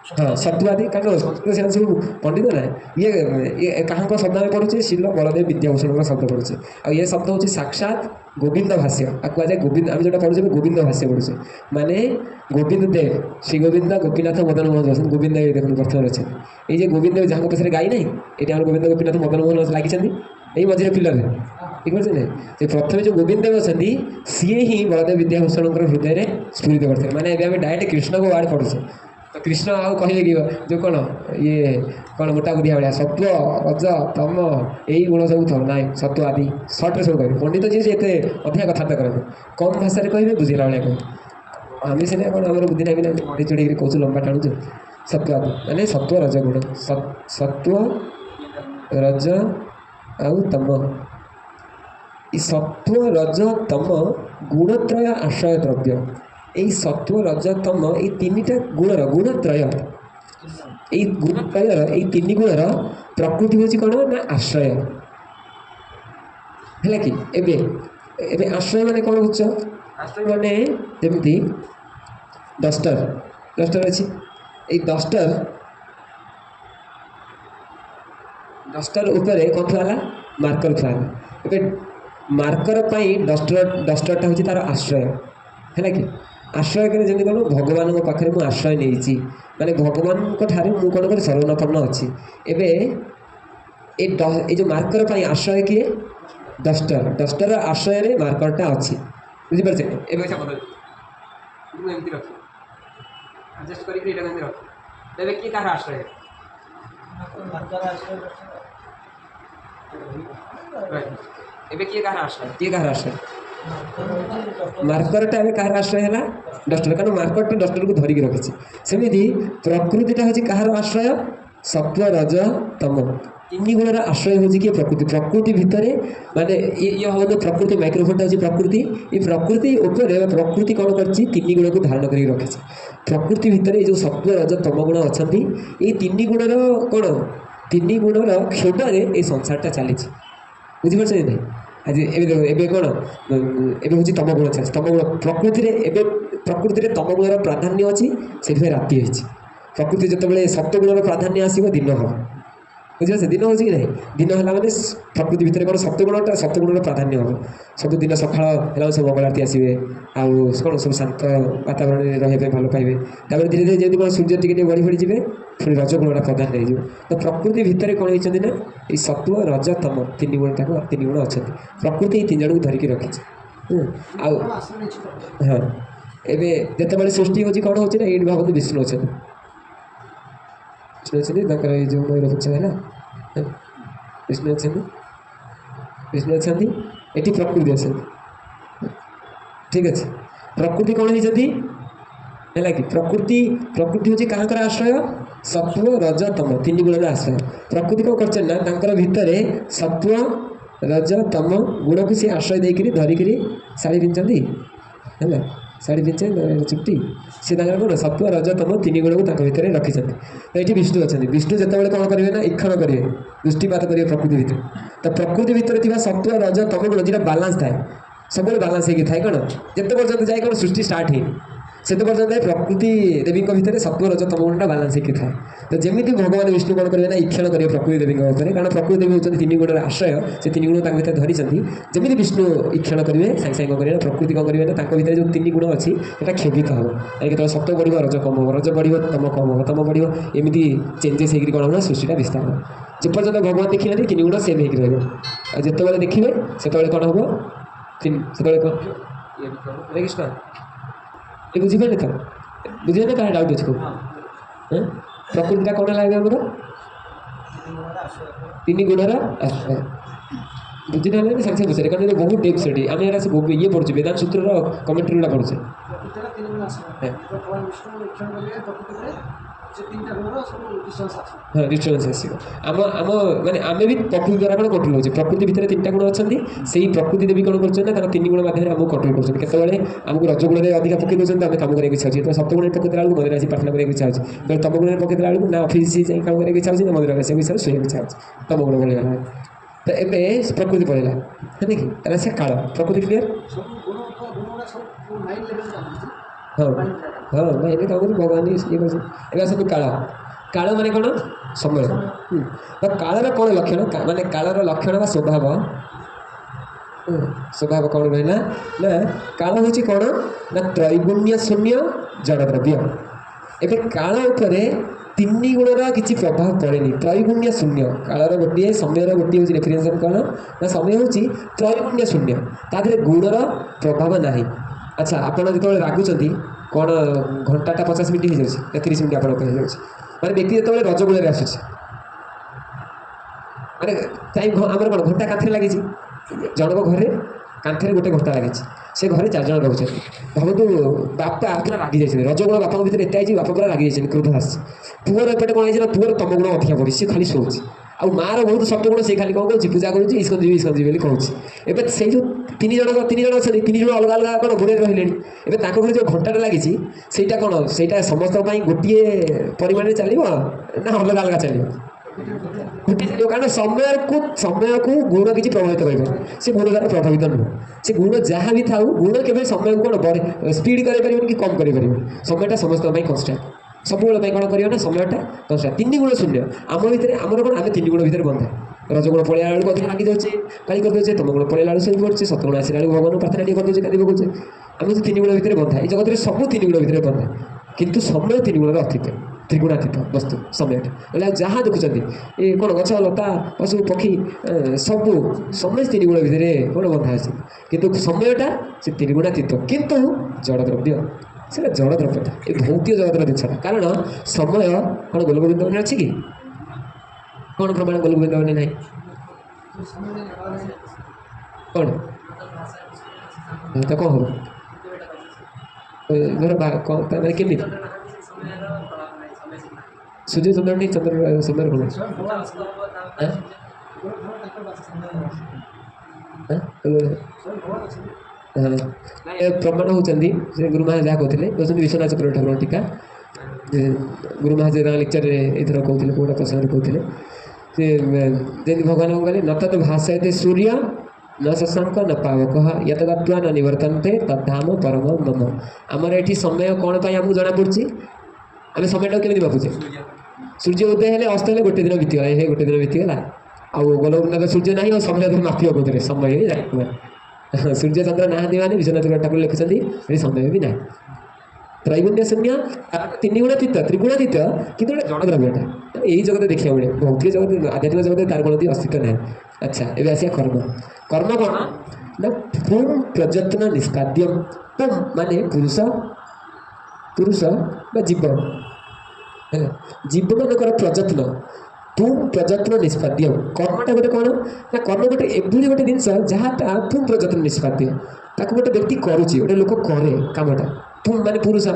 हाँ सत्वादि कारण संस्कृत सब पंडित ना ये कहाँ शब्द में पढ़ुचे शिल बलदेव विद्याभूषण शब्द पढ़ुचे आ ये शब्द हूँ साक्षात गोविंद भाष्य कहुए गोविंद आम जो पढ़ुचे गोविंद भाष्य पढ़ुचे माने गोविंद देव श्री गोविंद गोपीनाथ मदन मोहन गोविंद देव देखो प्रथम अच्छे ये गोविंद देव जहाँ पछे गाई ना ये गोविंद गोपीनाथ मदन मोहन लगी यही मझे पिलर ठीक है प्रथम जो गोविंद देव अच्छा सी ही बलदेव विद्याभूषण हृदय में स्फूरित करते माने डायरेक्ट कृष्ण को वार्ड पढ़ुचे तो कृष्ण आउ कहे कि जो कौन ये कौन मोटा बुधिया भाया सत्व रज तम यही गुण सब थो ना सत्व आदि सर्ट्रे सब कह पंडित जी से अधिक कथबार्ता करते कम भाषा कहे बुझेगा भाया कह आम सीना कौन आम बुद्धि ना मड़ी चढ़ी कौच लंबा टाणुचु सत्व आदि माने सत्व रज गुण सत्व रज आउ तम सत्व रज तम गुणत्रय आश्रय द्रव्य यही सत्व रज तम ये तीनटा गुणर गुणत्रय यही गुणत्रयर यही तीन गुणर प्रकृति हूँ कौन ना आश्रय है कि एबे आश्रय माने कौन बुझ आश्रय माने जमी डस्टर अच्छी ये डस्टर उपरे कौन थुआला मार्कर थुआला एबे मार्कर पाई डस्टरटा हूँ तार आश्रय है कि आश्रय करें जमी कौन भगवान पाखे मुझे आश्रय नहीं माने भगवान ठारे मुझे कौन कर शरणपन्न अच्छी एवं ये जो मार्कर पाई आश्रय किए डस्टर आश्रय रे मार्करटा अच्छी बुझीपारे आश्रय एबे किए कहार आश्रय मार्करटा एबे कहार आश्रय है डस्टर कारण मार्करटा डस्टर को धरिकी रखी सेमती प्रकृतिटा हूँ कहार आश्रय सत्व रज तम तीन गुणर आश्रय हूँ कि प्रकृति भितर माने ये हम प्रकृति माइक्रोफोनटा हूँ प्रकृति ये प्रकृति उपरे प्रकृति कौन कर तीन गुण को धारण कर रखी प्रकृति भितर ये जो सत्व रज तम गुण अच्छा ये तीन गुणर कौन तीन गुणर क्षोभर ये संसारटा चली बुझीपारे नहीं आज एवं कौन एवं हूँ तम गुण चलती तम गुण प्रकृति तम गुणर प्राधान्य अच्छी से राति प्रकृति जो सत्व गुणर प्राधान्य आसो दिन हम बुझे दिन हो कि नहीं दिन है मैंने प्रकृति भितर कौन सत्वगुण प्राधान्य हम सब दिन सकाल सब मंगल आरती आसवे आउ कौन सब शांत वातावरण रही भल पाइबे धीरे धीरे जब कौन सूर्य टी बढ़ी बढ़ी जी फिर रजगुणटा प्राधान्य हो तो प्रकृति भितर कौन होती ना ये सत्व रज तम तीन गुण अच्छा प्रकृति तीन जन को धरिकी रखी हाँ एवं जिते सृष्टि हो कौन हो ये भावती विष्णु अच्छा विष्णु अच्छे जो मयूरपुच्छ है विष्णु अच्छा ये प्रकृति अच्छा ठीक अच्छे प्रकृति कौन होती है कि प्रकृति हूँ क्या आश्रय सत्व रज तम तीन गुण आश्रय प्रकृति कौन कर भितर सत्व रज तम गुण को सी आश्रय देकर धरिकी शाढ़ी पिंधि है ଶାଢ଼ୀ ପିଞ୍ଚେ ଚୁଟି ସେ ତାଙ୍କର କ'ଣ ସତ୍ୱ ରଜ ତମ ତିନି ଗୁଣକୁ ତାଙ୍କ ଭିତରେ ରଖିଛନ୍ତି। ତ ଏଠି ବିଷ୍ଣୁ ଅଛନ୍ତି। ବିଷ୍ଣୁ ଯେତେବେଳେ କ'ଣ କରିବେ ନା ଇକ୍ଷଣ କରିବେ, ଦୃଷ୍ଟିପାତ କରିବେ ପ୍ରକୃତି ଭିତରେ। ତ ପ୍ରକୃତି ଭିତରେ ଥିବା ସତ୍ୱ ରଜ ତମ ଗୁଣ ଯେଉଁଟା ବାଲାନ୍ସ ଥାଏ, ସବୁବେଳେ ବାଲାନ୍ସ ହେଇକି ଥାଏ। କ'ଣ ଯେତେ ପର୍ଯ୍ୟନ୍ତ ଯାଏ କ'ଣ ସୃଷ୍ଟି ଷ୍ଟାର୍ଟ ହେଇନି ସେତେ ପର୍ଯ୍ୟନ୍ତ ପ୍ରକୃତି ଦେବୀଙ୍କ ଭିତରେ ସତ୍ୱ ରଜ ତମ ଗୁଣଟା ବାଲାନ୍ସ ହେଇକି ଥାଏ। ତ ଯେମିତି ଭଗବାନ ବିଷ୍ଣୁ କ'ଣ କରିବେ ନା ଇକ୍ଷଣ କରିବେ ପ୍ରକୃତି ଦେବୀଙ୍କ ଉପରେ, କାରଣ ପ୍ରକୃତି ଦେବୀ ହେଉଛନ୍ତି ତିନି ଗୁଣର ଆଶ୍ରୟ, ସେ ତିନି ଗୁଣ ତାଙ୍କ ଭିତରେ ଧରିଛନ୍ତି। ଯେମିତି ବିଷ୍ଣୁ ଇକ୍ଷଣ କରିବେ ସାଙ୍ଗେ ସାଙ୍ଗେ କ'ଣ କରିବେ ନା ପ୍ରକୃତି କ'ଣ କରିବେ ନା ତାଙ୍କ ଭିତରେ ଯେଉଁ ତିନି ଗୁଣ ଅଛି ସେଇଟା କ୍ଷୋଭିତ ହେବ। କେତେବେଳେ ସତ୍ୱ ବଢ଼ିବ ରଜ କମ୍ ହେବ, ରଜ ବଢ଼ିବ ତମ କମ୍ ହେବ, ତମ ବଢ଼ିବ, ଏମିତି ଚେଞ୍ଜେସ୍ ହେଇକି କ'ଣ ହେବ ନା ସୃଷ୍ଟିଟା ବିସ୍ତାର ହେବ। ଯେପର୍ଯ୍ୟନ୍ତ ଭଗବାନ ଦେଖିନାହାନ୍ତି ତିନି ଗୁଣ ସେମ୍ ହେଇକି ରହିବ। ଆଉ ଯେତେବେଳେ ଦେଖିବେ ସେତେବେଳେ କ'ଣ ହେବ, ସେତେବେଳେ କ'ଣ କୃଷ୍ଣ ଏ ବୁଝିପାରିଲେ ତ? ବୁଝିପାରିଲେ କାହା ଡାଉଟ୍ ଅଛି? ପ୍ରକୃତିଟା କ'ଣ ଲାଗେ ଆମର ତିନି ଗୁଣର ଆଶ୍ରୟ। ବୁଝିପାରିଲେ ସାଙ୍ଗେ ସାଙ୍ଗେ ବୁଝିଲେ, କାରଣ ବହୁତ ଡେପ୍ ସେଠି ଆମେ ଏଇଟା ସବୁ ଇଏ ପଢ଼ୁଛୁ, ବେଦାନ୍ତ ସୂତ୍ରର କମେଣ୍ଟ୍ରି ଗୁଡ଼ା ପଢ଼ୁଛେ। ହଁ ଡିଷ୍ଟର୍ବାନ୍ସ ଆସିବ। ଆମ ମାନେ ଆମେ ବି ପ୍ରକୃତି ଦ୍ୱାରା କ'ଣ କଣ୍ଟ୍ରୋଲ୍ ହେଉଛି। ପ୍ରକୃତି ଭିତରେ ତିନିଟା ଗୁଣ ଅଛନ୍ତି, ସେଇ ପ୍ରକୃତି ଦେବୀ କ'ଣ କରୁଛନ୍ତି ନା ତାର ତିନି ଗୁଣ ମାଧ୍ୟମରେ ଆମକୁ କଣ୍ଟ୍ରୋଲ୍ କରୁଛନ୍ତି। କେତେବେଳେ ଆମକୁ ରଜଗୁଣରେ ଅଧିକା ପକେଇ ଦେଉଛନ୍ତି ଆମେ କାମ କରିବାକୁ ଇଚ୍ଛା ହେଉଛି, ଯେତେବେଳେ ସପ୍ତଗୁଣରେ ପକେଇ ଦେଲା ବେଳକୁ ମନ୍ଦିର ଆସି ପ୍ରାର୍ଥନା କରିବାକୁ ଇଚ୍ଛା ହେଉଛି, ଯେତେବେଳେ ତମ ଗୁଣରେ ପକେଇ ଦେଲା ବେଳକୁ ନା ଅଫିସ୍ ଯାଇ କାମ କରିବାକୁ ଇଚ୍ଛା ହେଉଛି, ନା ମନ୍ଦିର ଆସିବାକୁ ଇଚ୍ଛା ହେଉଛି, ଶୋଇବାକୁ ଇଚ୍ଛା ହେଉଛି, ତମ ଗୁଣ ପଳେଇଗଲା। ତ ଏବେ ପ୍ରକୃତି ପଳେଇଲା, ହେଲା କି ତାହେଲେ ସେ କାଳ ପ୍ରକୃତି କ୍ଲିୟର। ହଁ ହଁ ନାଇଁ ଏବେ କାମ ଭଗବାନ ଇଏ କରୁଛନ୍ତି। ଏବେ ଆସନ୍ତୁ କାଳ। କାଳ ମାନେ କ'ଣ? ସମୟ। ତ କାଳର କ'ଣ ଲକ୍ଷଣ? ମାନେ କାଳର ଲକ୍ଷଣ ବା ସ୍ୱଭାବ, ସ୍ୱଭାବ କ'ଣ ରହିଲା ନା କାଳ ହେଉଛି କ'ଣ ନା ତ୍ରୈଗୁଣ୍ୟ ଶୂନ୍ୟ ଜଡ଼ଦ୍ରବ୍ୟ। ଏବେ କାଳ ଉପରେ ତିନି ଗୁଣର କିଛି ପ୍ରଭାବ ପଡ଼େନି, ତ୍ରୈଗୁଣ୍ୟ ଶୂନ୍ୟ। କାଳର ଗୋଟିଏ ସମୟର ଗୋଟିଏ ହେଉଛି ଡେଫିନେସନ୍ କ'ଣ ନା ସମୟ ହେଉଛି ତ୍ରୈଗୁଣ୍ୟ ଶୂନ୍ୟ, ତା ଦେହରେ ଗୁଣର ପ୍ରଭାବ ନାହିଁ। ଆଚ୍ଛା ଆପଣ ଯେତେବେଳେ ରାଗୁଛନ୍ତି କ'ଣ ଘଣ୍ଟାଟା 50 ମିନିଟ୍ ହେଇଯାଉଛି ନା 30 ମିନିଟ୍ ଆପଣଙ୍କ ହେଇଯାଉଛି, ମାନେ ବ୍ୟକ୍ତି ଯେତେବେଳେ ରଜଗୁଣରେ ଆସୁଛି ମାନେ ଟାଇମ୍ ଆମର କ'ଣ ଘଣ୍ଟା କାନ୍ଥରେ ଲାଗିଛି, ଜଣଙ୍କ ଘରେ କାନ୍ଥରେ ଗୋଟେ ଘଣ୍ଟା ଲାଗିଛି, ସେ ଘରେ 4 ଜଣ ରହୁଛନ୍ତି। ଭାବନ୍ତୁ ବାପା ପୁରା ରାଗି ଯାଇଛନ୍ତି, ରଜଗୁଣ ବାପାଙ୍କ ଭିତରେ ଏତେ ହେଇଛି ବାପା ପୁରା ରାଗି ଯାଇଛନ୍ତି, କ୍ରୋଧ ଆସିଛି। ପୁଅର ଏପଟେ କ'ଣ ହେଇଛି ନା ପୁଅର ତମ ଗୁଣ ଅଧିକା ପଡ଼ିଛି, ସେ ଖାଲି ଶୋଉଛି। ଆଉ ମାଆର ବହୁତ ସତ୍ୱଗୁଣ, ସେ ଖାଲି କ'ଣ କରୁଛି ପୂଜା କରୁଛି, ଇସ୍କନ ଯିବି ବୋଲି କହୁଛି। ଏବେ ସେଇ ଯେଉଁ ତିନି ଜଣ ଅଛନ୍ତି, ତିନି ଜଣ ଅଲଗା ଅଲଗା କ'ଣ ଗୁଣରେ ରହିଲେଣି। ଏବେ ତାଙ୍କ ଘରେ ଯେଉଁ ଘଣ୍ଟାଟା ଲାଗିଛି ସେଇଟା କ'ଣ ସେଇଟା ସମସ୍ତଙ୍କ ପାଇଁ ଗୋଟିଏ ପରିମାଣରେ ଚାଲିବ ନା ଅଲଗା ଅଲଗା ଚାଲିବ? ଗୋଟିଏ ଚାଲିବ, କାରଣ ସମୟକୁ ଗୁଣ କିଛି ପ୍ରଭାବିତ କରିବ, ସେ ଗୁଣ ଦ୍ୱାରା ପ୍ରଭାବିତ ନୁହଁ। ସେ ଗୁଣ ଯାହା ବି ଥାଉ, ଗୁଣ କେବେ ସମୟକୁ କ'ଣ ସ୍ପିଡ୍ କରିପାରିବନି କି କମ୍ କରିପାରିବନି। ସମୟଟା ସମସ୍ତଙ୍କ ପାଇଁ କନଷ୍ଟାଣ୍ଟ, ସବୁବେଳେ ପାଇଁ କ'ଣ କରିବ ନା ସମୟଟା କନଷ୍ଟାଣ୍ଟ। ତିନି ଗୁଣ ଶୂନ୍ୟ। ଆମ ଭିତରେ ଆମର କ'ଣ ଆମେ ତିନି ଗୁଣ ଭିତରେ ବନ୍ଧା। ରଜଗୁଣ ପଳେଇଲା ବେଳକୁ ଅଧିକ ଲାଗି ଯାଉଛି, ଗାଳି କରିଦେଉଛେ, ତମ ଗୁଣ ପଳେଇଲା ବେଳକୁ ଶୋଇ ପଡ଼ୁଛେ, ସତଗୁଣ ଆସିଲା ବେଳକୁ ଭଗବାନଙ୍କୁ ପ୍ରାର୍ଥନା ଟିକେ କରିଦେଉଛେ, କାନ୍ଦି ପକାଉଛେ। ଆମେ ତ ତିନି ଗୁଣ ଭିତରେ ବନ୍ଧା, ଏଇ ଜଗତରେ ସବୁ ତିନି ଗୁଣ ଭିତରେ ବନ୍ଧା, କିନ୍ତୁ ସମୟ ତିନି ଗୁଣର ଅତୀତ, ତ୍ରିଗୁଣାତୀତ ବସ୍ତୁ ସମୟଟା। ହେଲେ ଆଉ ଯାହା ଦେଖୁଛନ୍ତି ଏ କ'ଣ ଗଛ ଲତା ପଶୁ ପକ୍ଷୀ ସବୁ ସମସ୍ତେ ତିନି ଗୁଣ ଭିତରେ କ'ଣ ବନ୍ଧା ଅଛି, କିନ୍ତୁ ସମୟଟା ସେ ତିନିଗୁଣାତୀତ, କିନ୍ତୁ ଜଡ଼ ଦ୍ରବ୍ୟ ସେଇଟା ଜଡ଼ ଦ୍ରବ୍ୟଟା, ଏ ଭୌତିକ ଜଗତର ଜିନିଷଟା। କାରଣ ସମୟ କ'ଣ ଗୋଲଗୋବିନ୍ଦମାନେ ଅଛି କି? କ'ଣ ପ୍ରମାଣ ଗୋଲଗୋବିନ୍ଦମାନେ ନାହିଁ? କ'ଣ ତ କ'ଣ ହେବ ଧର ମାନେ କେମିତି ସୂର୍ଯ୍ୟ ଚନ୍ଦ୍ର ନେଇ ଚନ୍ଦ୍ର କ'ଣ ପ୍ରମାଣ ହେଉଛନ୍ତି ସେ ଗୁରୁ ମହାରାଜ ଯାହା କହୁଥିଲେ, କହୁଛନ୍ତି ବିଶ୍ୱନାଥ ଚକ୍ର ଠାକୁର ଟୀକା, ଗୁରୁ ମହାରାଜ ତାଙ୍କ ଲେକ୍ଚରରେ ଏଇଥର କହୁଥିଲେ, କେଉଁଟା ପ୍ରସଙ୍ଗରେ କହୁଥିଲେ ସେ ଯେମିତି ଭଗବାନ କ'ଣ କହିଲେ, ନତ ଭାଷୟତେ ସୂର୍ଯ୍ୟ न शशांक न पावक यतगत्वा न निवर्तन्ते तद्धाम परम मम। आमर एठी समय कौन पाई आमको जना पड़छि, आम समयटा केମିତି मापुछे? सूर्य उदय हेले अस्त हेले गोटे दिन बीतीगला, हे गोटे दिन बीतीगला, आउ गोलगोविंद समय नहीं और समय मापिया कौन समय सूर्य चंद्र नहांती माने विश्वनाथ ठाकुर लिखुଛନ୍ତି ଏଠି ସମୟ ବି ନାହିଁ। त्रैगुण्य शून्य तीन गुणातीत त्रिगुणातीत किंतु जड़ द्रव्यटा यही जगत देखा मिले, भौतिक जगत आध्यात्मिक जगत तार कौन अस्तित्व ना। अच्छा एवं आसिया कर्म। कर्म कौन ना पुम प्रयत्न निष्पाद्यम। पुम माने पुरुष पुरुष बा जीव है, जीव मानकर प्रयत्न पुम प्रयत्न निष्पाद्यम। कर्मटा गोटे कौन ना कर्म गोटे एभली गोटे जिनस जहाँ पुम प्रयत्न निष्पाद्य ताको गोटे व्यक्ति करुच्ची, गोटे लोक करे कामटा पुम माने पुरुष।